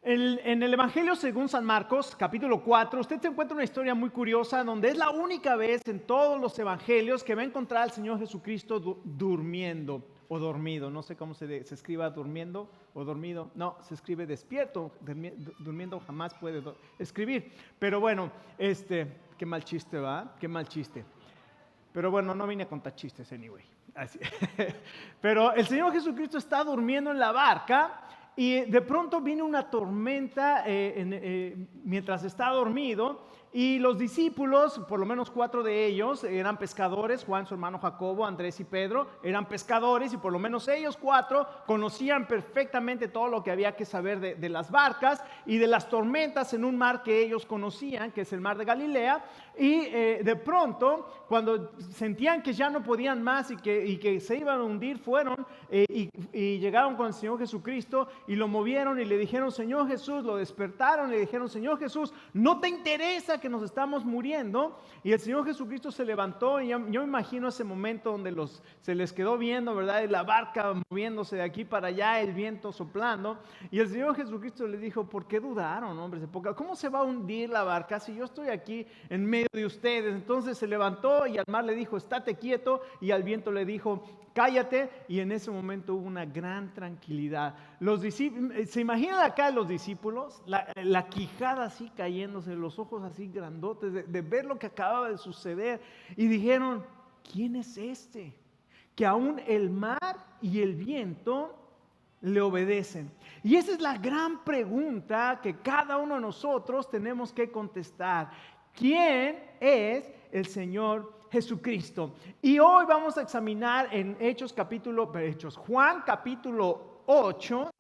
En el Evangelio según San Marcos, capítulo 4, usted se encuentra una historia muy curiosa donde es la única vez en todos los evangelios que va a encontrar al Señor Jesucristo durmiendo o dormido. No sé cómo se escriba durmiendo o dormido. No, se escribe despierto. Durmiendo jamás puede escribir. Pero bueno, qué mal chiste, ¿va? Qué mal chiste. Pero bueno, no vine a contar chistes anyway. Así. Pero el Señor Jesucristo está durmiendo en la barca. Y de pronto viene una tormenta mientras está dormido y los discípulos, por lo menos 4 de ellos, eran pescadores, Juan, su hermano Jacobo, Andrés y Pedro, eran pescadores y por lo menos ellos 4 conocían perfectamente todo lo que había que saber de las barcas y de las tormentas en un mar que ellos conocían, que es el mar de Galilea. Y de pronto, cuando sentían que ya no podían más y que se iban a hundir, fueron y llegaron con el Señor Jesucristo y lo movieron y le dijeron: Señor Jesús, lo despertaron y le dijeron: Señor Jesús, ¿no te interesa que nos estamos muriendo? Y el Señor Jesucristo se levantó y yo imagino ese momento donde se les quedó viendo, ¿verdad? Y la barca moviéndose de aquí para allá, el viento soplando. Y el Señor Jesucristo les dijo: ¿por qué dudaron, hombres de poca? ¿Cómo se va a hundir la barca si yo estoy aquí en medio de ustedes? Entonces se levantó y al mar le dijo: estate quieto, y al viento le dijo: cállate. Y en ese momento hubo una gran tranquilidad. Los discípulos, ¿se imaginan acá los discípulos? La quijada así cayéndose, los ojos así grandotes de ver lo que acababa de suceder. Y dijeron: ¿quién es este? Que aún el mar y el viento le obedecen. Y esa es la gran pregunta que cada uno de nosotros tenemos que contestar. ¿Quién es el Señor Jesucristo? Y hoy vamos a examinar en Juan capítulo 8,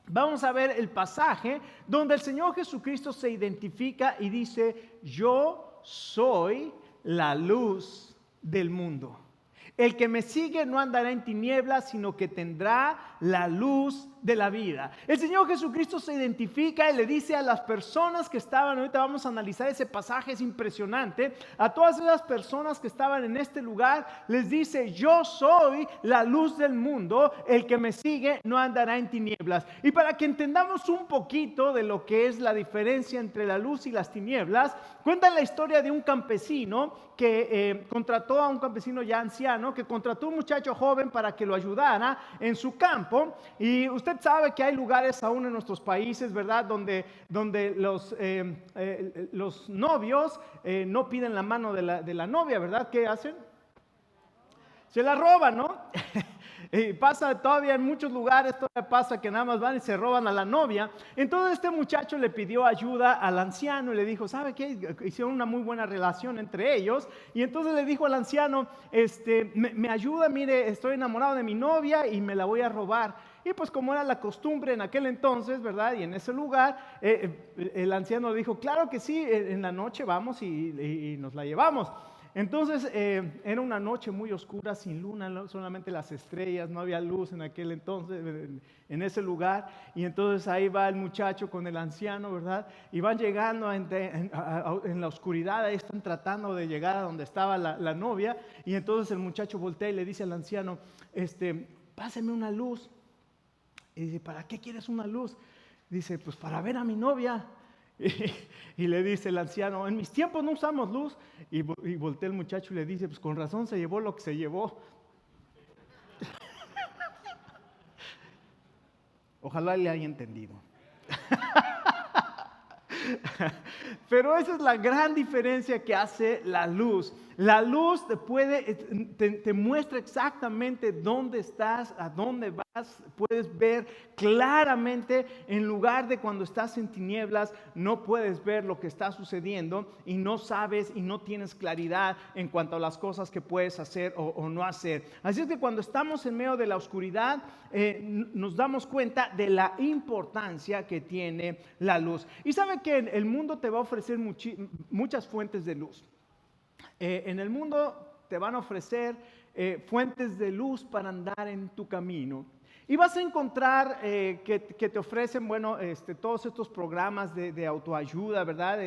vamos a ver el pasaje donde el Señor Jesucristo se identifica y dice: yo soy la luz del mundo. El que me sigue no andará en tinieblas, sino que tendrá la luz de la vida. El Señor Jesucristo se identifica y le dice a las personas que estaban, ahorita vamos a analizar ese pasaje, es impresionante, a todas esas personas que estaban en este lugar, les dice: yo soy la luz del mundo, el que me sigue no andará en tinieblas. Y para que entendamos un poquito de lo que es la diferencia entre la luz y las tinieblas, cuenta la historia de un campesino que contrató a un campesino ya anciano, que contrató a un muchacho joven para que lo ayudara en su campo. Y usted sabe que hay lugares aún en nuestros países, ¿verdad?, donde los novios no piden la mano de la novia, ¿verdad? ¿Qué hacen? Se la roban, ¿no? Y pasa todavía en muchos lugares, todavía pasa que nada más van y se roban a la novia. Entonces este muchacho le pidió ayuda al anciano y le dijo: ¿sabe qué? Hicieron una muy buena relación entre ellos. Y entonces le dijo al anciano: me ayuda, mire, estoy enamorado de mi novia y me la voy a robar. Y pues como era la costumbre en aquel entonces, ¿verdad?, y en ese lugar, el anciano dijo: claro que sí, en la noche vamos y nos la llevamos. Entonces era una noche muy oscura, sin luna, solamente las estrellas, no había luz en aquel entonces, en ese lugar. Y entonces ahí va el muchacho con el anciano, ¿verdad? Y van llegando en la oscuridad, ahí están tratando de llegar a donde estaba la novia. Y entonces el muchacho voltea y le dice al anciano: páseme una luz. Y dice: ¿para qué quieres una luz? Dice: pues para ver a mi novia. Y le dice el anciano: en mis tiempos no usamos luz. Y voltea el muchacho y le dice: pues con razón se llevó lo que se llevó. Ojalá le haya entendido. Pero esa es la gran diferencia que hace la luz. La luz te muestra exactamente dónde estás, a dónde vas. Puedes ver claramente, en lugar de cuando estás en tinieblas, no puedes ver lo que está sucediendo y no sabes y no tienes claridad en cuanto a las cosas que puedes hacer o no hacer. Así es que cuando estamos en medio de la oscuridad, nos damos cuenta de la importancia que tiene la luz. Y sabe que el mundo te va a ofrecer muchas fuentes de luz. En el mundo te van a ofrecer fuentes de luz para andar en tu camino. Y vas a encontrar que te ofrecen, bueno, todos estos programas de autoayuda, ¿verdad?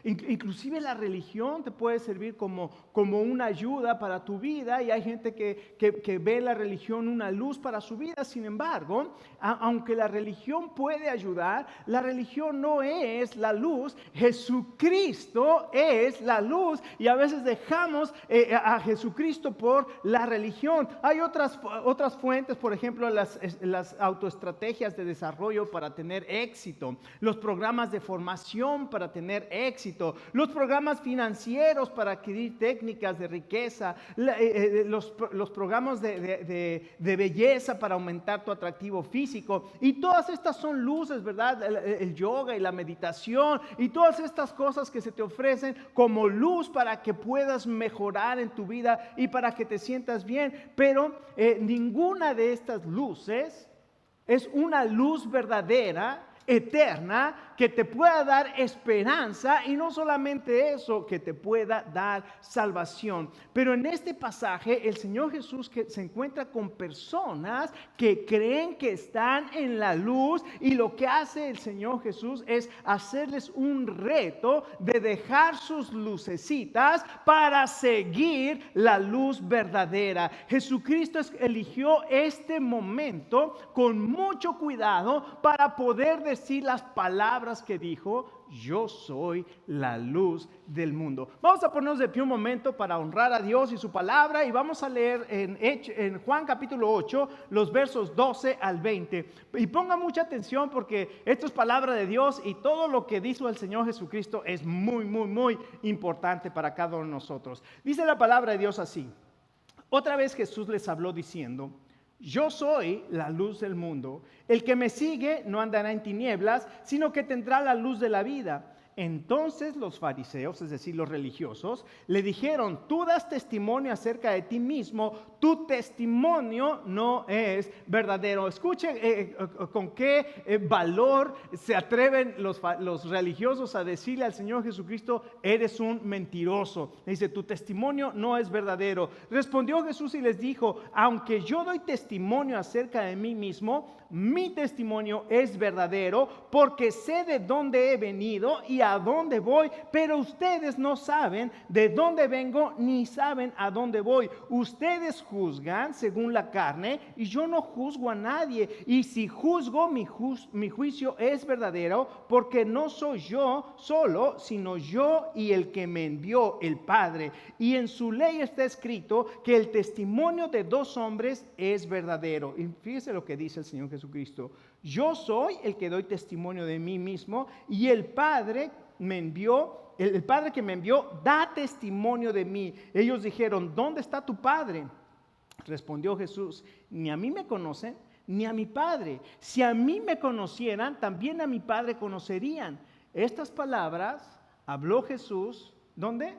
Inclusive la religión te puede servir como una ayuda para tu vida, y hay gente que ve la religión una luz para su vida. Sin embargo, aunque la religión puede ayudar, la religión no es la luz. Jesucristo es la luz, y a veces dejamos a Jesucristo por la religión. Hay otras fuentes, por ejemplo, las autoestrategias de desarrollo para tener éxito, los programas de formación para tener éxito, los programas financieros para adquirir técnicas de riqueza, los programas de belleza para aumentar tu atractivo físico, y todas estas son luces, ¿verdad? El yoga y la meditación y todas estas cosas que se te ofrecen como luz para que puedas mejorar en tu vida y para que te sientas bien. Pero ninguna de estas luces es una luz verdadera, eterna, que te pueda dar esperanza, y no solamente eso, que te pueda dar salvación. Pero en este pasaje el Señor Jesús que se encuentra con personas que creen que están en la luz, y lo que hace el Señor Jesús es hacerles un reto de dejar sus lucecitas para seguir la luz verdadera. Jesucristo eligió este momento con mucho cuidado para poder decir las palabras que dijo: yo soy la luz del mundo. Vamos a ponernos de pie un momento para honrar a Dios y su palabra, y vamos a leer en Juan capítulo 8 los versos 12 al 20. Y ponga mucha atención, porque esto es palabra de Dios, y todo lo que dijo el Señor Jesucristo es muy, muy, muy importante para cada uno de nosotros. Dice la palabra de Dios así: otra vez Jesús les habló diciendo: yo soy la luz del mundo. El que me sigue no andará en tinieblas, sino que tendrá la luz de la vida. Entonces los fariseos, es decir, los religiosos, le dijeron: tú das testimonio acerca de ti mismo, tu testimonio no es verdadero. Escuchen con qué valor se atreven los religiosos a decirle al Señor Jesucristo: eres un mentiroso. Le dice: tu testimonio no es verdadero. Respondió Jesús y les dijo: aunque yo doy testimonio acerca de mí mismo, mi testimonio es verdadero, porque sé de dónde he venido y a dónde voy, pero ustedes no saben de dónde vengo ni saben a dónde voy. Ustedes juzgan según la carne, y yo no juzgo a nadie. Y si juzgo, mi juicio es verdadero, porque no soy yo solo, sino yo y el que me envió, el Padre. Y en su ley está escrito que el testimonio de dos hombres es verdadero. Y fíjese lo que dice el Señor Jesucristo: yo soy el que doy testimonio de mí mismo, y el Padre me envió, el Padre que me envió da testimonio de mí. Ellos dijeron: ¿dónde está tu Padre? Respondió Jesús: ni a mí me conocen, ni a mi Padre. Si a mí me conocieran, también a mi Padre conocerían. Estas palabras habló Jesús, ¿dónde?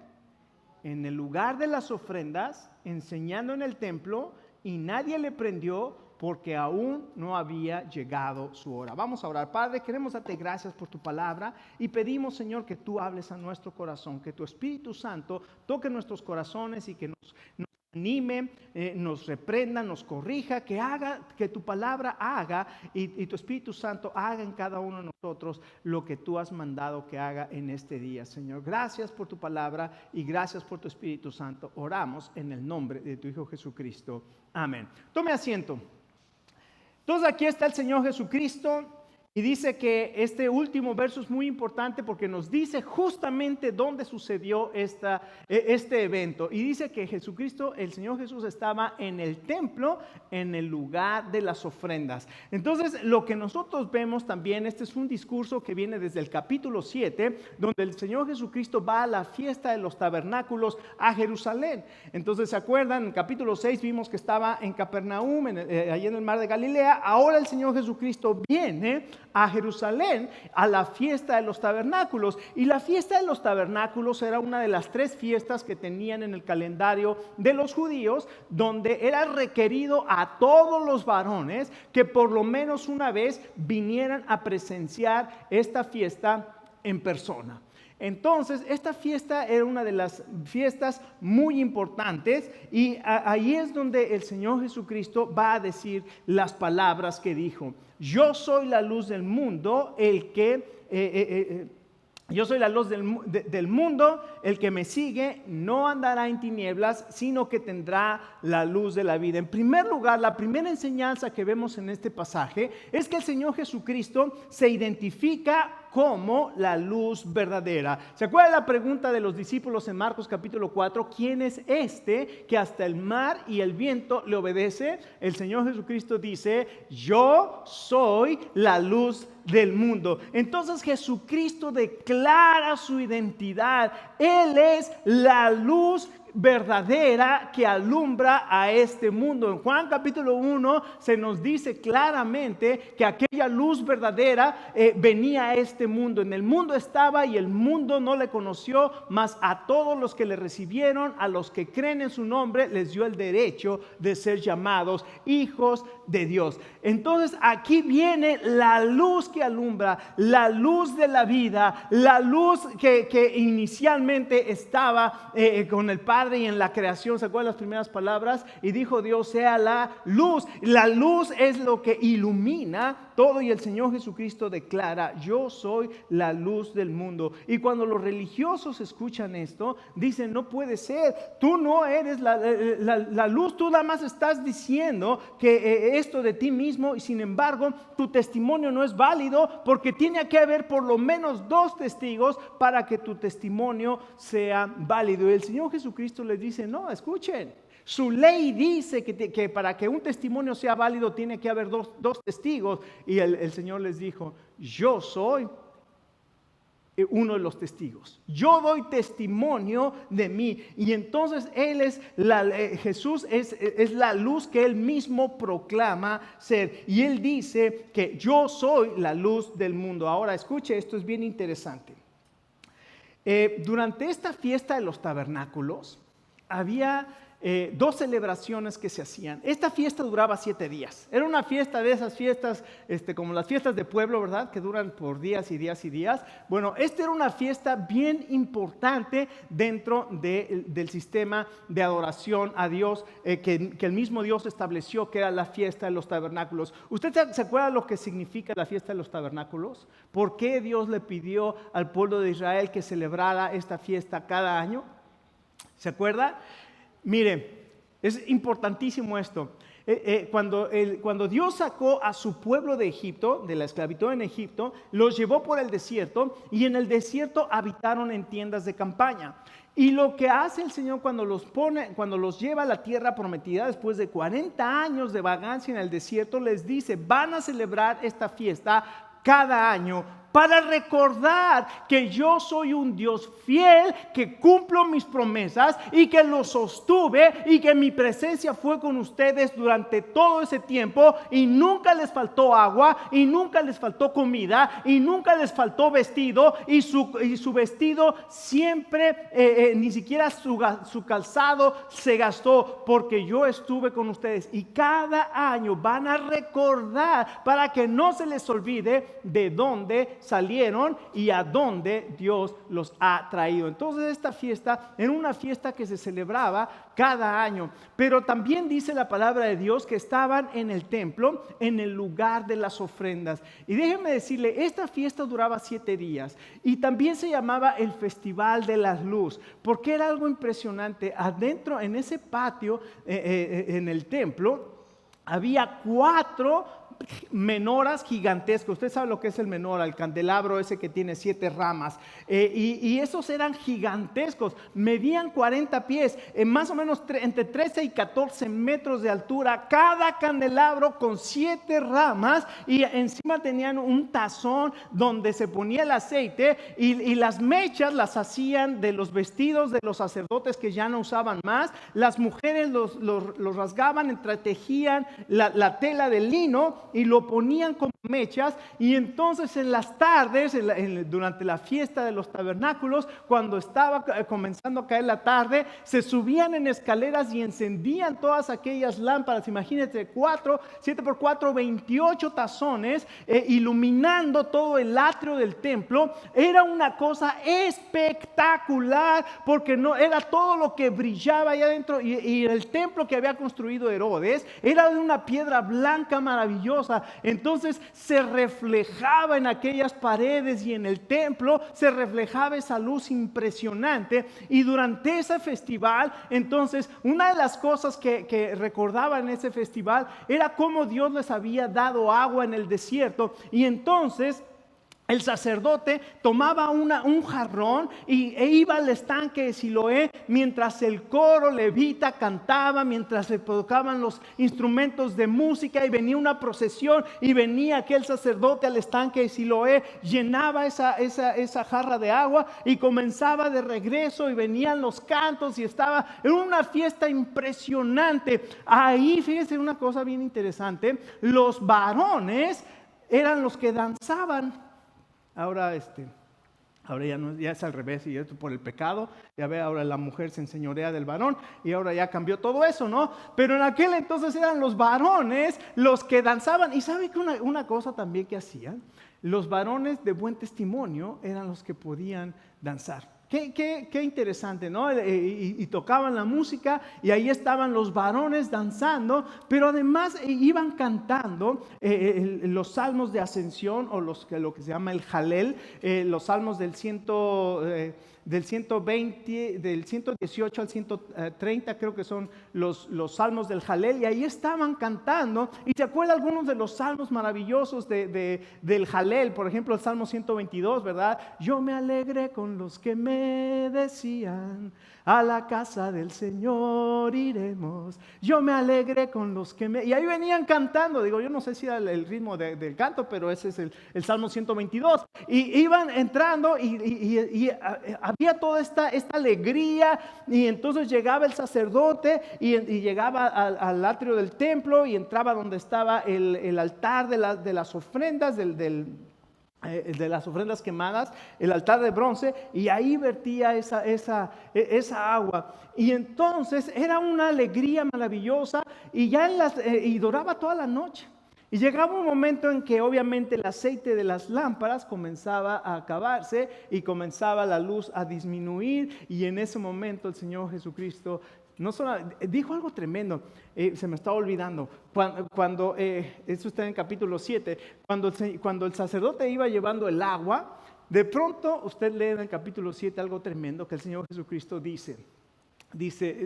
En el lugar de las ofrendas, enseñando en el templo, y nadie le prendió, porque aún no había llegado su hora. Vamos a orar. Padre, queremos darte gracias por tu palabra, y pedimos, Señor, que tú hables a nuestro corazón, que tu Espíritu Santo toque nuestros corazones y que nos anime, nos reprenda, nos corrija, que tu palabra haga y tu Espíritu Santo haga en cada uno de nosotros lo que tú has mandado que haga en este día, Señor. Gracias por tu palabra y gracias por tu Espíritu Santo. Oramos en el nombre de tu Hijo Jesucristo. Amén. Tome asiento. Entonces aquí está el Señor Jesucristo, y dice que este último verso es muy importante porque nos dice justamente dónde sucedió este evento. Y dice que Jesucristo, el Señor Jesús, estaba en el templo, en el lugar de las ofrendas. Entonces, lo que nosotros vemos también, este es un discurso que viene desde el capítulo 7, donde el Señor Jesucristo va a la fiesta de los tabernáculos a Jerusalén. Entonces, ¿se acuerdan? En capítulo 6 vimos que estaba en Capernaum, ahí en el mar de Galilea. Ahora el Señor Jesucristo viene a Jerusalén a la fiesta de los tabernáculos, y la fiesta de los tabernáculos era una de las 3 fiestas que tenían en el calendario de los judíos, donde era requerido a todos los varones que por lo menos una vez vinieran a presenciar esta fiesta en persona. Entonces, esta fiesta era una de las fiestas muy importantes y ahí es donde el Señor Jesucristo va a decir las palabras que dijo. Yo soy la luz del mundo, yo soy la luz del mundo, el que me sigue no andará en tinieblas, sino que tendrá la luz de la vida. En primer lugar, la primera enseñanza que vemos en este pasaje es que el Señor Jesucristo se identifica como la luz verdadera. ¿Se acuerdan la pregunta de los discípulos en Marcos capítulo 4? ¿Quién es este que hasta el mar y el viento le obedece? El Señor Jesucristo dice, yo soy la luz del mundo. Entonces Jesucristo declara su identidad. Él es la luz verdadera que alumbra a este mundo. En Juan capítulo 1 se nos dice claramente que aquella luz verdadera venía a este mundo. En el mundo estaba y el mundo no le conoció, mas a todos los que le recibieron, a los que creen en su nombre, les dio el derecho de ser llamados hijos de Dios. Entonces aquí viene la luz que alumbra, la luz de la vida, la luz que inicialmente estaba con el Padre y en la creación. ¿Se acuerdan las primeras palabras? Y dijo Dios, sea la luz. La luz es lo que ilumina todo y el Señor Jesucristo declara, yo soy la luz del mundo. Y cuando los religiosos escuchan esto, dicen, no puede ser, tú no eres la luz, tú nada más estás diciendo que esto de ti mismo y sin embargo tu testimonio no es válido porque tiene que haber por lo menos 2 testigos para que tu testimonio sea válido. Y el Señor Jesucristo les dice, no, escuchen, su ley dice que para que un testimonio sea válido tiene que haber dos testigos. Y el Señor les dijo, yo soy uno de los testigos. Yo doy testimonio de mí. Y entonces Jesús es la luz que Él mismo proclama ser. Y Él dice que yo soy la luz del mundo. Ahora escuche, esto es bien interesante. Durante esta fiesta de los tabernáculos había 2 celebraciones que se hacían. Esta fiesta duraba 7 días. Era una fiesta de esas fiestas, como las fiestas de pueblo, ¿verdad? Que duran por días y días y días. Bueno, esta era una fiesta bien importante dentro del sistema de adoración a Dios que el mismo Dios estableció, que era la fiesta de los tabernáculos. ¿Usted se acuerda lo que significa la fiesta de los tabernáculos? ¿Por qué Dios le pidió al pueblo de Israel que celebrara esta fiesta cada año? ¿Se acuerda? Mire, es importantísimo esto. Cuando Dios sacó a su pueblo de Egipto, de la esclavitud en Egipto, los llevó por el desierto y en el desierto habitaron en tiendas de campaña. Y lo que hace el Señor cuando los lleva a la tierra prometida, después de 40 años de vagancia en el desierto, les dice, van a celebrar esta fiesta cada año para recordar que yo soy un Dios fiel, que cumplo mis promesas y que los sostuve y que mi presencia fue con ustedes durante todo ese tiempo y nunca les faltó agua y nunca les faltó comida y nunca les faltó vestido y su vestido siempre, ni siquiera su calzado se gastó porque yo estuve con ustedes. Y cada año van a recordar para que no se les olvide de dónde salieron y a dónde Dios los ha traído. Entonces esta fiesta era una fiesta que se celebraba cada año, pero también dice la palabra de Dios que estaban en el templo, en el lugar de las ofrendas. Y déjenme decirle, esta fiesta duraba 7 días y también se llamaba el Festival de las Luz, porque era algo impresionante. Adentro, en ese patio, en el templo, había 4 menoras gigantescas. Usted sabe lo que es el menora, el candelabro ese que tiene 7 ramas, y esos eran gigantescos, medían 40 pies, más o menos entre 13 y 14 metros de altura, cada candelabro con 7 ramas, y encima tenían un tazón donde se ponía el aceite, y las mechas las hacían de los vestidos de los sacerdotes que ya no usaban más. Las mujeres los rasgaban, entretejían la tela de lino y lo ponían como mechas, y entonces en las tardes, durante la fiesta de los tabernáculos, cuando estaba comenzando a caer la tarde, se subían en escaleras y encendían todas aquellas lámparas. Imagínate, 7 por 4, 28 tazones, iluminando todo el atrio del templo. Era una cosa espectacular, porque no era todo lo que brillaba allá adentro, y el templo que había construido Herodes era de una piedra blanca maravillosa. Entonces se reflejaba en aquellas paredes y en el templo, se reflejaba esa luz impresionante. Y durante ese festival, entonces, una de las cosas que recordaba en ese festival era cómo Dios les había dado agua en el desierto. Y entonces el sacerdote tomaba un jarrón e iba al estanque de Siloé, mientras el coro levita cantaba, mientras se tocaban los instrumentos de música, y venía una procesión, y venía aquel sacerdote al estanque de Siloé, llenaba esa jarra de agua y comenzaba de regreso, y venían los cantos, y estaba en una fiesta impresionante. Ahí, fíjense una cosa bien interesante: los varones eran los que danzaban. Ahora ya es al revés, y esto por el pecado, ya ve, ahora la mujer se enseñorea del varón, y ahora ya cambió todo eso, ¿no? Pero en aquel entonces eran los varones los que danzaban. Y ¿sabe que una cosa también que hacían? Los varones de buen testimonio eran los que podían danzar. Qué interesante, ¿no? Y tocaban la música, y ahí estaban los varones danzando, pero además iban cantando los salmos de ascensión, o lo que se llama el Jalel, los salmos del 120, del 118 al 130, creo que son los salmos del Jalel, y ahí estaban cantando. Y se acuerdan algunos de los salmos maravillosos del Jalel, por ejemplo el Salmo 122, ¿verdad? Yo me alegré con los que me decían, a la casa del Señor iremos. Yo me alegré con los que me... Y ahí venían cantando. Digo, yo no sé si era el ritmo del canto, pero ese es el Salmo 122. Y iban entrando, y había toda esta alegría. Y entonces llegaba el sacerdote, y llegaba al atrio del templo, y entraba donde estaba el altar de las ofrendas, de las ofrendas quemadas, el altar de bronce, y ahí vertía esa agua. Y entonces era una alegría maravillosa, y duraba toda la noche. Y llegaba un momento en que obviamente el aceite de las lámparas comenzaba a acabarse, y comenzaba la luz a disminuir, y en ese momento el Señor Jesucristo dijo algo tremendo. Se me estaba olvidando. Cuando eso está en capítulo 7, cuando el sacerdote iba llevando el agua, de pronto usted lee en el capítulo 7 algo tremendo que el Señor Jesucristo dice,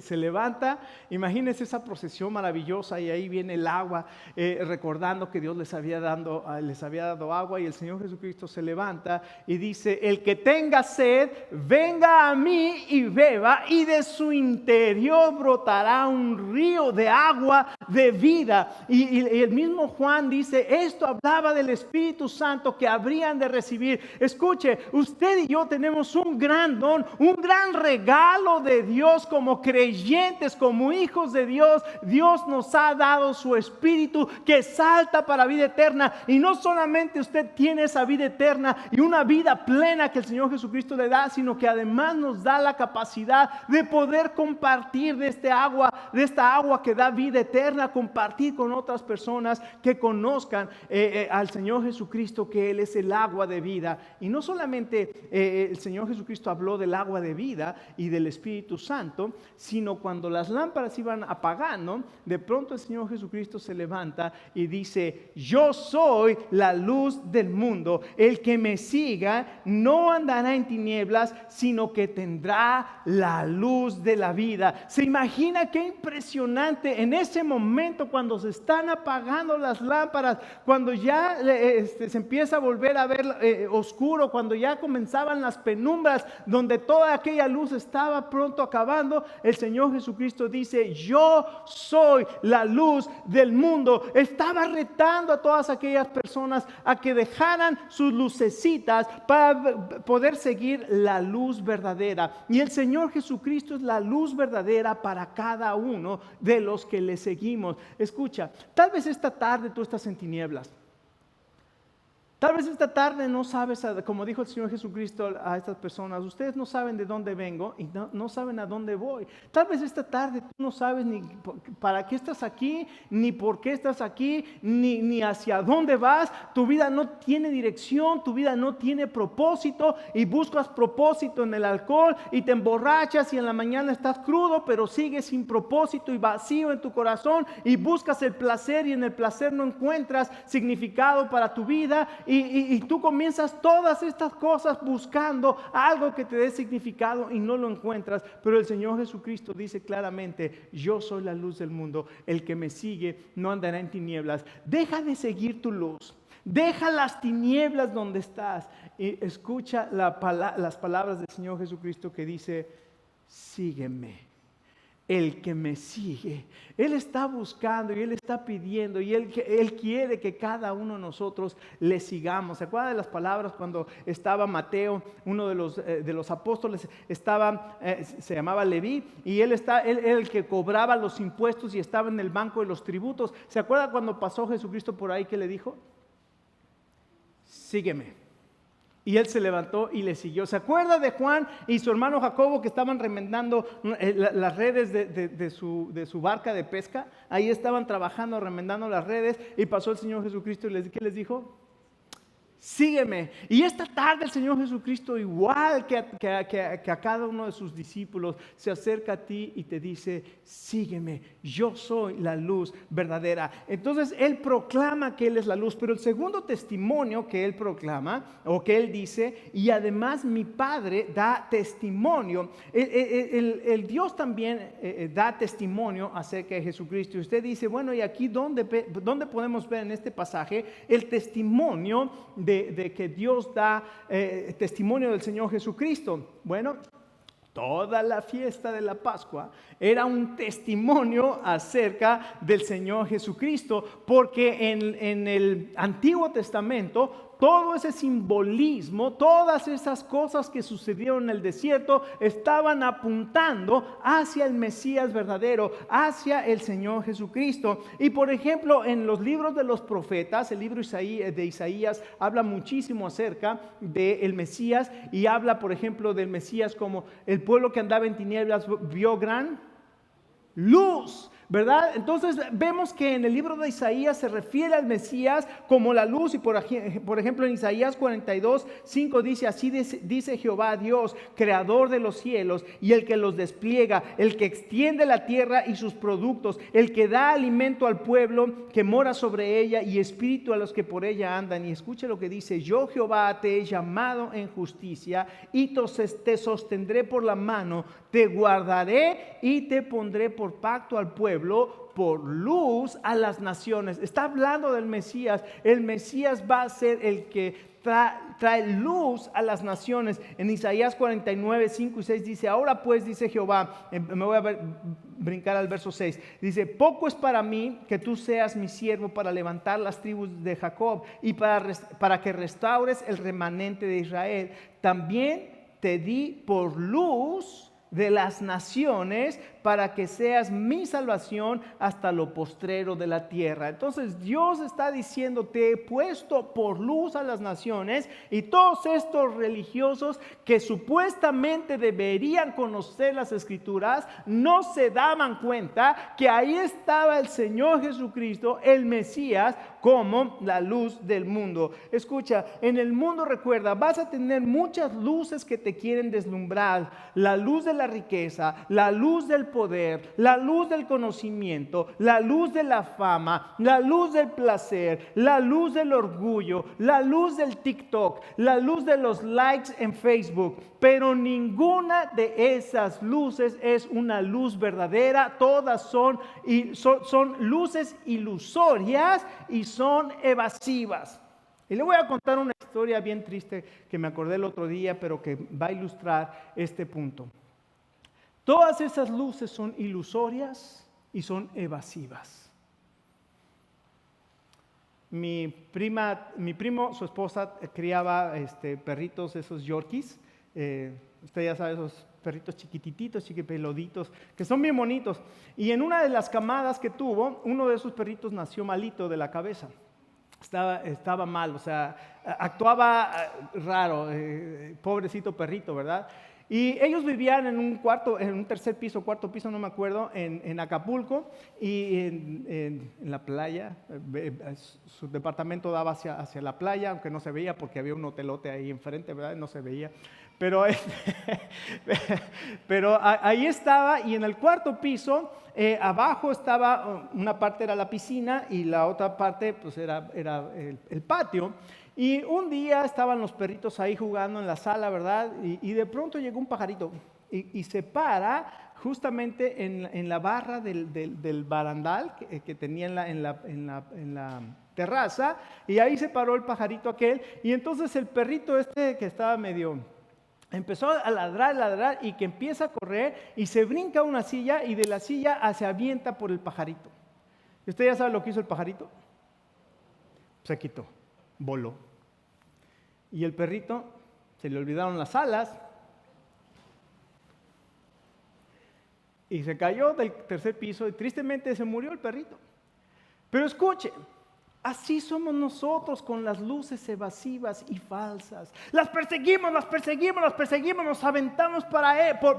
se levanta. Imagínense esa procesión maravillosa, y ahí viene el agua, recordando que Dios les había dado agua, y el Señor Jesucristo se levanta y dice: el que tenga sed, venga a mí y beba, y de su interior brotará un río de agua de vida. Y el mismo Juan dice: esto hablaba del Espíritu Santo que habrían de recibir. Escuche, usted y yo tenemos un gran don, un gran regalo de Dios. Como creyentes, como hijos de Dios, Dios nos ha dado su Espíritu que salta para vida eterna. Y no solamente usted tiene esa vida eterna y una vida plena que el Señor Jesucristo le da, sino que además nos da la capacidad de poder compartir de esta agua que da vida eterna, compartir con otras personas que conozcan al Señor Jesucristo, que Él es el agua de vida. Y no solamente el Señor Jesucristo habló del agua de vida y del Espíritu Santo, sino cuando las lámparas iban apagando, de pronto el Señor Jesucristo se levanta y dice: yo soy la luz del mundo, el que me siga no andará en tinieblas, sino que tendrá la luz de la vida. ¿Se imagina qué impresionante en ese momento, cuando se están apagando las lámparas, cuando ya se empieza a volver a ver oscuro, cuando ya comenzaban las penumbras, donde toda aquella luz estaba pronto acabando? El Señor Jesucristo dice: yo soy la luz del mundo. Estaba retando a todas aquellas personas a que dejaran sus lucecitas para poder seguir la luz verdadera. Y el Señor Jesucristo es la luz verdadera para cada uno de los que le seguimos. Escucha, tal vez esta tarde tú estás en tinieblas. Tal vez esta tarde no sabes, como dijo el Señor Jesucristo a estas personas, ustedes no saben de dónde vengo y no saben a dónde voy. Tal vez esta tarde tú no sabes ni para qué estás aquí, ni por qué estás aquí, ni hacia dónde vas. Tu vida no tiene dirección, tu vida no tiene propósito y buscas propósito en el alcohol y te emborrachas y en la mañana estás crudo, pero sigues sin propósito y vacío en tu corazón y buscas el placer y en el placer no encuentras significado para tu vida. Y tú comienzas todas estas cosas buscando algo que te dé significado y no lo encuentras. Pero el Señor Jesucristo dice claramente: yo soy la luz del mundo. El que me sigue no andará en tinieblas. Deja de seguir tu luz. Deja las tinieblas donde estás. Y escucha las palabras del Señor Jesucristo que dice: sígueme. El que me sigue, Él está buscando y Él está pidiendo y Él quiere que cada uno de nosotros le sigamos. ¿Se acuerdan de las palabras cuando estaba Mateo, uno de los apóstoles, se llamaba Leví, y él era el que cobraba los impuestos y estaba en el banco de los tributos? ¿Se acuerda cuando pasó Jesucristo por ahí que le dijo? Sígueme. Y él se levantó y le siguió. ¿Se acuerda de Juan y su hermano Jacobo que estaban remendando las redes de su barca de pesca? Ahí estaban trabajando, remendando las redes, y pasó el Señor Jesucristo y ¿qué les dijo? Sígueme. Y esta tarde el Señor Jesucristo, igual que a cada uno de sus discípulos, se acerca a ti y te dice: sígueme, yo soy la luz verdadera. Entonces Él proclama que Él es la luz, pero el segundo testimonio que Él proclama, o que Él dice: y además mi Padre da testimonio. El Dios también da testimonio acerca de Jesucristo. Y usted dice: bueno, ¿y aquí dónde podemos ver en este pasaje el testimonio de que Dios da testimonio del Señor Jesucristo? Bueno, toda la fiesta de la Pascua era un testimonio acerca del Señor Jesucristo, porque en el Antiguo Testamento todo ese simbolismo, todas esas cosas que sucedieron en el desierto estaban apuntando hacia el Mesías verdadero, hacia el Señor Jesucristo. Y por ejemplo, en los libros de los profetas, el libro de Isaías habla muchísimo acerca del Mesías, y habla, por ejemplo, del Mesías como: el pueblo que andaba en tinieblas vio gran luz, ¿verdad? Entonces vemos que en el libro de Isaías se refiere al Mesías como la luz. Y por ejemplo en Isaías 42:5 dice: así dice Jehová Dios, creador de los cielos y el que los despliega, el que extiende la tierra y sus productos, el que da alimento al pueblo que mora sobre ella y espíritu a los que por ella andan. Y escuche lo que dice: yo Jehová te he llamado en justicia y te sostendré por la mano, te guardaré y te pondré por pacto al pueblo, por luz a las naciones. Está hablando del Mesías. El Mesías va a ser el que trae luz a las naciones. En Isaías 49:5 y 6 dice: ahora pues, dice Jehová, me voy a brincar al verso 6, dice: poco es para mí que tú seas mi siervo para levantar las tribus de Jacob y para que restaures el remanente de Israel. También te di por luz de las naciones para que seas mi salvación hasta lo postrero de la tierra. Entonces Dios está diciendo: te he puesto por luz a las naciones. Y todos estos religiosos que supuestamente deberían conocer las Escrituras no se daban cuenta que ahí estaba el Señor Jesucristo, el Mesías, como la luz del mundo. Escucha, en el mundo, recuerda, vas a tener muchas luces que te quieren deslumbrar: la luz de la riqueza, la luz del poder, la luz del conocimiento, la luz de la fama, la luz del placer, la luz del orgullo, la luz del TikTok, la luz de los likes en Facebook. Pero ninguna de esas luces es una luz verdadera. Todas son luces ilusorias y son evasivas. Y le voy a contar una historia bien triste que me acordé el otro día, pero que va a ilustrar este punto. Todas esas luces son ilusorias y son evasivas. Mi primo, su esposa, criaba perritos, esos yorkies. Usted ya sabe, esos perritos chiquititos, chiquipeloditos, que son bien bonitos. Y en una de las camadas que tuvo, uno de esos perritos nació malito de la cabeza. estaba mal, o sea, actuaba raro, pobrecito perrito, ¿verdad? Y ellos vivían en un cuarto, en un tercer piso, cuarto piso, no me acuerdo, en Acapulco y en la playa. Su departamento daba hacia la playa, aunque no se veía porque había un hotelote ahí enfrente, ¿verdad? No se veía. Pero, pero ahí estaba, y en el cuarto piso, abajo estaba, una parte era la piscina y la otra parte pues era el patio. Y un día estaban los perritos ahí jugando en la sala, ¿verdad? Y de pronto llegó un pajarito y se para justamente en la barra del barandal que tenía en la terraza, y ahí se paró el pajarito aquel, y entonces el perrito que estaba empezó a ladrar y que empieza a correr y se brinca a una silla y de la silla se avienta por el pajarito. ¿Y usted ya sabe lo que hizo el pajarito? Se quitó, voló. Y el perrito, se le olvidaron las alas y se cayó del tercer piso y tristemente se murió el perrito. Pero escuche, así somos nosotros con las luces evasivas y falsas. Las perseguimos, nos aventamos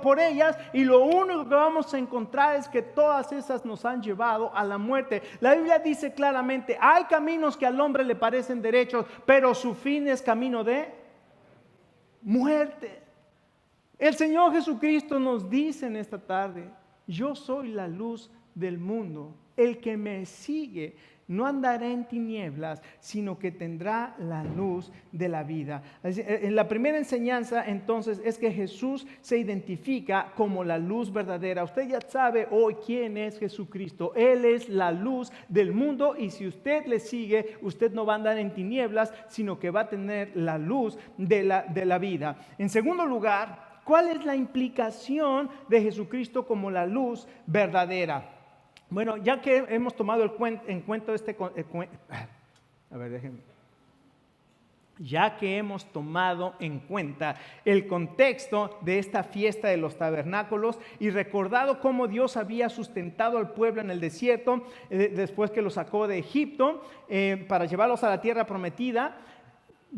por ellas, y lo único que vamos a encontrar es que todas esas nos han llevado a la muerte. La Biblia dice claramente, hay caminos que al hombre le parecen derechos, pero su fin es camino de muerte. El Señor Jesucristo nos dice en esta tarde, yo soy la luz del mundo. El que me sigue no andará en tinieblas, sino que tendrá la luz de la vida. En la primera enseñanza, entonces, es que Jesús se identifica como la luz verdadera. Usted ya sabe hoy quién es Jesucristo. Él es la luz del mundo, y si usted le sigue, usted no va a andar en tinieblas, sino que va a tener la luz de la vida. En segundo lugar, ¿cuál es la implicación de Jesucristo como la luz verdadera? Bueno, ya que hemos tomado en cuenta ya que hemos tomado en cuenta el contexto de esta fiesta de los tabernáculos y recordado cómo Dios había sustentado al pueblo en el desierto después que los sacó de Egipto para llevarlos a la tierra prometida,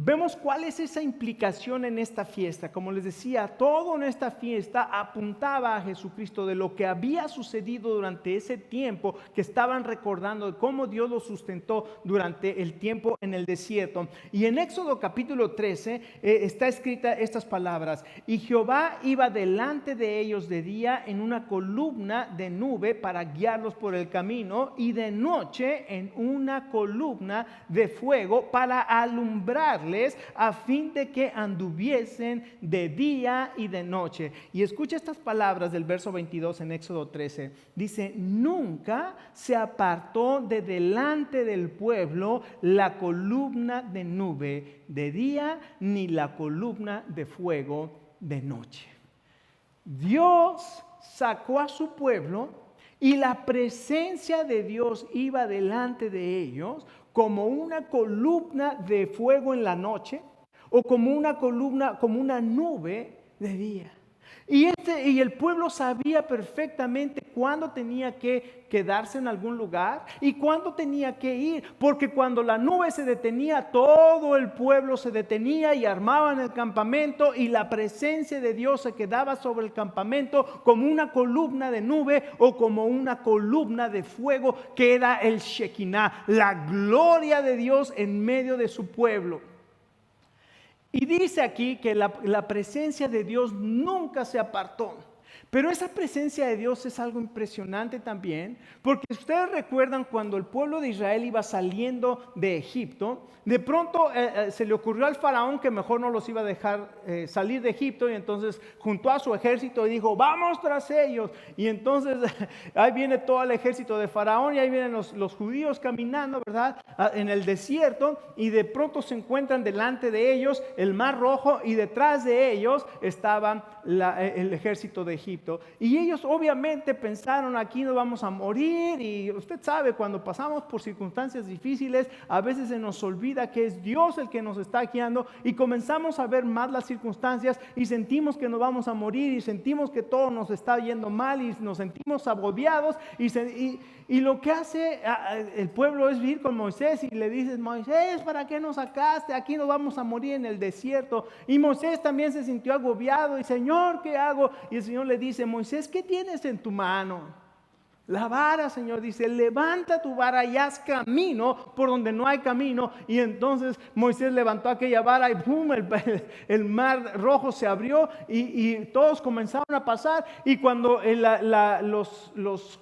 vemos cuál es esa implicación en esta fiesta. Como les decía, todo en esta fiesta apuntaba a Jesucristo, de lo que había sucedido durante ese tiempo que estaban recordando, de cómo Dios los sustentó durante el tiempo en el desierto. Y en Éxodo capítulo 13 está escrita estas palabras: y Jehová iba delante de ellos de día en una columna de nube para guiarlos por el camino, y de noche en una columna de fuego para alumbrarles, a fin de que anduviesen de día y de noche. Y escucha estas palabras del verso 22 en Éxodo 13. Dice: nunca se apartó de delante del pueblo la columna de nube de día, ni la columna de fuego de noche. Dios sacó a su pueblo, y la presencia de Dios iba delante de ellos como una columna de fuego en la noche, o como una columna, como una nube de día. Y el pueblo sabía perfectamente cuándo tenía que quedarse en algún lugar y cuándo tenía que ir, porque cuando la nube se detenía, todo el pueblo se detenía y armaban el campamento, y la presencia de Dios se quedaba sobre el campamento como una columna de nube o como una columna de fuego, que era el Shekinah, la gloria de Dios en medio de su pueblo. Y dice aquí que la presencia de Dios nunca se apartó. Pero esa presencia de Dios es algo impresionante también, porque ustedes recuerdan cuando el pueblo de Israel iba saliendo de Egipto, de pronto se le ocurrió al faraón que mejor no los iba a dejar salir de Egipto, y entonces juntó a su ejército y dijo: vamos tras ellos. Y entonces ahí viene todo el ejército de faraón, y ahí vienen los judíos caminando, ¿verdad?, en el desierto, y de pronto se encuentran delante de ellos el Mar Rojo, y detrás de ellos estaba el ejército de Egipto. Egipto. Y ellos obviamente pensaron, aquí nos vamos a morir. Y usted sabe, cuando pasamos por circunstancias difíciles, a veces se nos olvida que es Dios el que nos está guiando y comenzamos a ver más las circunstancias y sentimos que nos vamos a morir y sentimos que todo nos está yendo mal y nos sentimos agobiados y lo que hace el pueblo es ir con Moisés y le dices, Moisés, ¿para qué nos sacaste? Aquí nos vamos a morir en el desierto. Y Moisés también se sintió agobiado y Señor, ¿qué hago? Y el Señor le dice, Moisés, ¿qué tienes en tu mano? La vara, Señor, dice, levanta tu vara y haz camino por donde no hay camino. Y entonces Moisés levantó aquella vara y ¡pum! El mar rojo se abrió y todos comenzaron a pasar. Y cuando los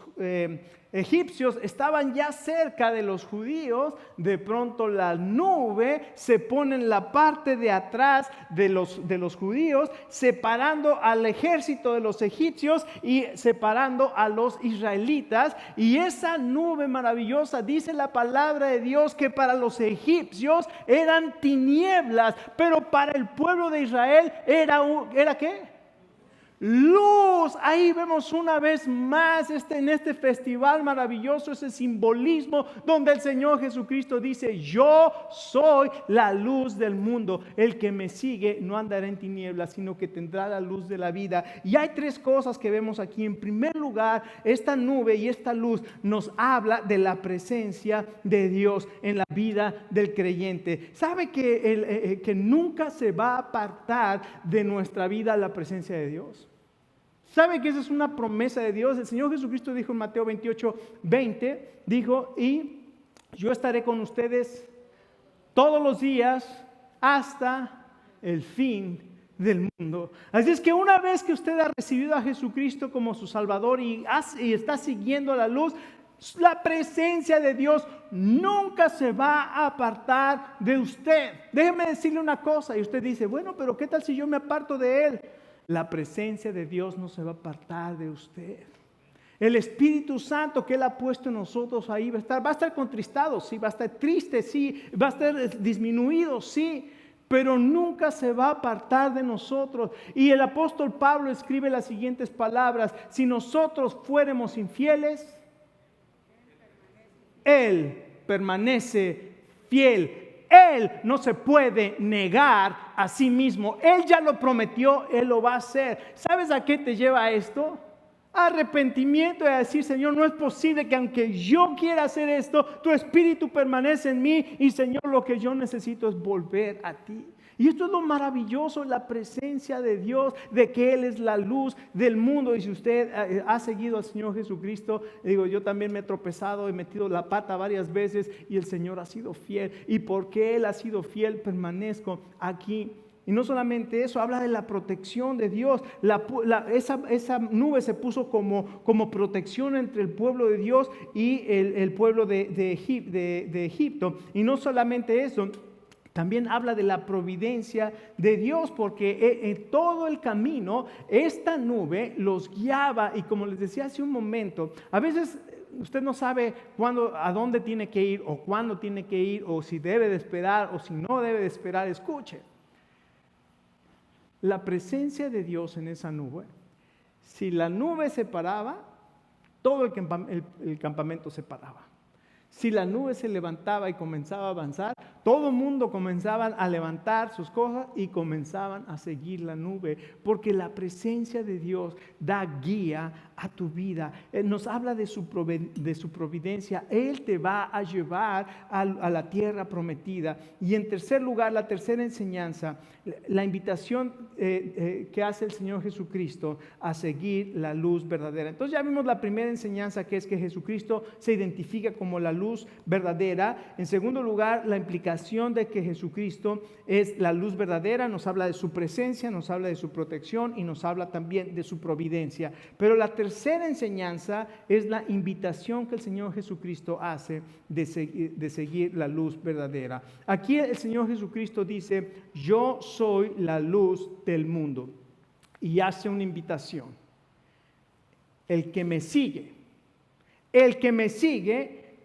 egipcios estaban ya cerca de los judíos, de pronto la nube se pone en la parte de atrás de los judíos, separando al ejército de los egipcios y separando a los israelitas. Y esa nube maravillosa, dice la palabra de Dios, que para los egipcios eran tinieblas, pero para el pueblo de Israel ¿era qué? Luz. Ahí vemos una vez más en este festival maravilloso ese simbolismo donde el Señor Jesucristo dice, yo soy la luz del mundo, el que me sigue no andará en tinieblas, sino que tendrá la luz de la vida. Y hay tres cosas que vemos aquí. En primer lugar, esta nube y esta luz nos habla de la presencia de Dios en la vida del creyente. ¿Sabe que nunca se va a apartar de nuestra vida la presencia de Dios? ¿Sabe que esa es una promesa de Dios? El Señor Jesucristo dijo en Mateo 28:20, dijo, y yo estaré con ustedes todos los días hasta el fin del mundo. Así es que una vez que usted ha recibido a Jesucristo como su Salvador y está siguiendo la luz, la presencia de Dios nunca se va a apartar de usted. Déjeme decirle una cosa y usted dice, bueno, pero ¿qué tal si yo me aparto de Él? La presencia de Dios no se va a apartar de usted. El Espíritu Santo que Él ha puesto en nosotros ahí va a estar contristado, sí, va a estar triste, sí, va a estar disminuido, sí, pero nunca se va a apartar de nosotros. Y el apóstol Pablo escribe las siguientes palabras: si nosotros fuéramos infieles, Él permanece fiel. Él no se puede negar a sí mismo. Él ya lo prometió, Él lo va a hacer. ¿Sabes a qué te lleva esto? Arrepentimiento y a decir, Señor, no es posible que aunque yo quiera hacer esto, tu Espíritu permanece en mí y Señor, lo que yo necesito es volver a ti. Y esto es lo maravilloso, la presencia de Dios, de que Él es la luz del mundo. Y si usted ha seguido al Señor Jesucristo, digo, yo también me he tropezado, he metido la pata varias veces y el Señor ha sido fiel. Y porque Él ha sido fiel, permanezco aquí. Y no solamente eso, habla de la protección de Dios. Esa nube se puso como protección entre el pueblo de Dios y el pueblo de Egipto. Y no solamente eso, también habla de la providencia de Dios, porque en todo el camino esta nube los guiaba. Y como les decía hace un momento, a veces usted no sabe a dónde tiene que ir o cuándo tiene que ir, o si debe de esperar o si no debe de esperar. Escuche, la presencia de Dios en esa nube, si la nube se paraba, todo el campamento se paraba. Si la nube se levantaba y comenzaba a avanzar, todo el mundo comenzaba a levantar sus cosas y comenzaban a seguir la nube, porque la presencia de Dios da guía a tu vida. Nos habla de su providencia. Él te va a llevar a la tierra prometida. Y en tercer lugar, la tercera enseñanza, la invitación que hace el Señor Jesucristo a seguir la luz verdadera. Entonces ya vimos la primera enseñanza, que es que Jesucristo se identifica como la luz verdadera. En segundo lugar, la implicación de que Jesucristo es la luz verdadera. Nos habla de su presencia, nos habla de su protección y nos habla también de su providencia. Pero la tercera enseñanza es la invitación que el Señor Jesucristo hace de seguir la luz verdadera. Aquí el Señor Jesucristo dice, yo soy la luz del mundo, y hace una invitación. El que me sigue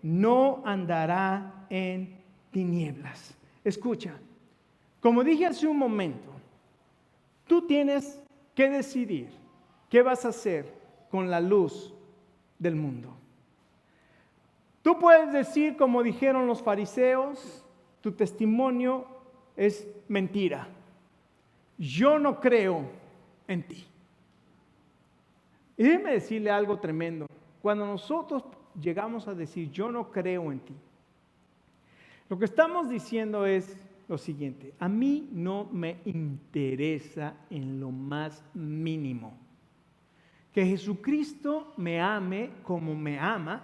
no andará en tinieblas. Escucha, como dije hace un momento, tú tienes que decidir ¿Qué vas a hacer con la luz del mundo? Tú puedes decir, como dijeron los fariseos, tu testimonio es mentira. Yo no creo en ti. Y déjeme decirle algo tremendo. Cuando nosotros llegamos a decir, yo no creo en ti, lo que estamos diciendo es lo siguiente: a mí no me interesa en lo más mínimo que Jesucristo me ame como me ama,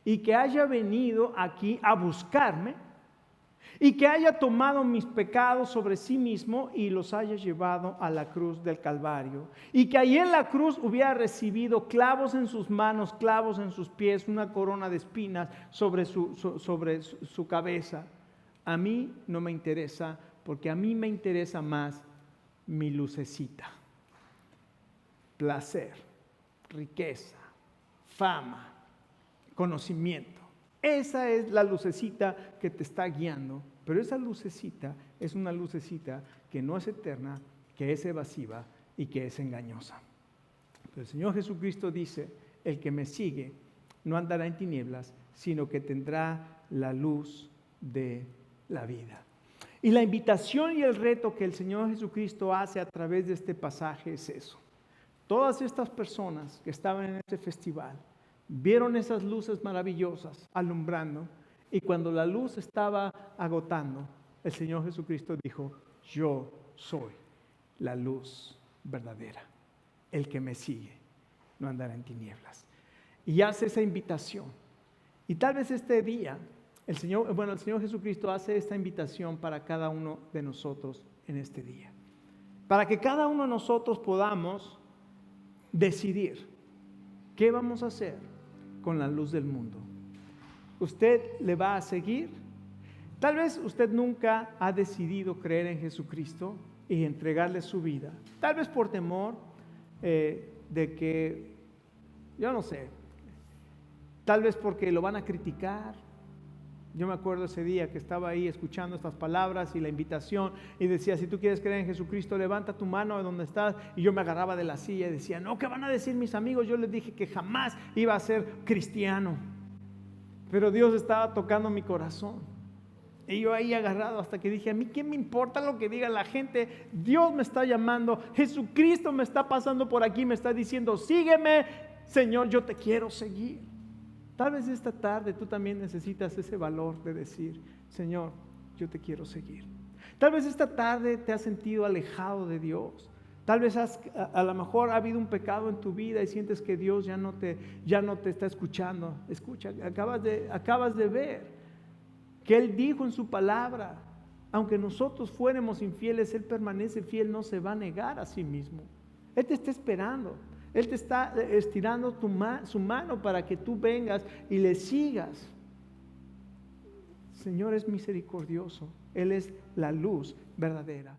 y que haya venido aquí a buscarme, y que haya tomado mis pecados sobre sí mismo y los haya llevado a la cruz del Calvario, y que ahí en la cruz hubiera recibido clavos en sus manos, clavos en sus pies, una corona de espinas sobre su cabeza. A mí no me interesa, porque a mí me interesa más mi lucecita: placer, riqueza, fama, conocimiento. Esa es la lucecita que te está guiando, pero esa lucecita es una lucecita que no es eterna, que es evasiva y que es engañosa. Pero el Señor Jesucristo dice: el que me sigue no andará en tinieblas, sino que tendrá la luz de la vida. Y la invitación y el reto que el Señor Jesucristo hace a través de este pasaje es eso. Todas estas personas que estaban en este festival vieron esas luces maravillosas alumbrando, y cuando la luz estaba agotando, el Señor Jesucristo dijo: yo soy la luz verdadera. El que me sigue no andará en tinieblas. Y hace esa invitación. Y tal vez este día el Señor Jesucristo hace esta invitación para cada uno de nosotros en este día, para que cada uno de nosotros podamos decidir qué vamos a hacer con la luz del mundo. ¿Usted le va a seguir? Tal vez usted nunca ha decidido creer en Jesucristo y entregarle su vida, tal vez por temor de que, yo no sé, tal vez porque lo van a criticar. Yo me acuerdo ese día que estaba ahí escuchando estas palabras y la invitación, y decía: si tú quieres creer en Jesucristo, levanta tu mano de donde estás. Y yo me agarraba de la silla y decía: no, ¿qué van a decir mis amigos? Yo les dije que jamás iba a ser cristiano. Pero Dios estaba tocando mi corazón, y yo ahí agarrado, hasta que dije: a mí qué me importa lo que diga la gente. Dios me está llamando, Jesucristo me está pasando por aquí, me está diciendo: sígueme, Señor, yo te quiero seguir. Tal vez esta tarde tú también necesitas ese valor de decir: Señor, yo te quiero seguir. Tal vez esta tarde te has sentido alejado de Dios. Tal vez a lo mejor ha habido un pecado en tu vida y sientes que Dios ya no te está escuchando. Escucha, acabas de ver que Él dijo en su palabra: aunque nosotros fuéramos infieles, Él permanece fiel, no se va a negar a sí mismo. Él te está esperando. Él te está estirando su mano para que tú vengas y le sigas. El Señor es misericordioso. Él es la luz verdadera.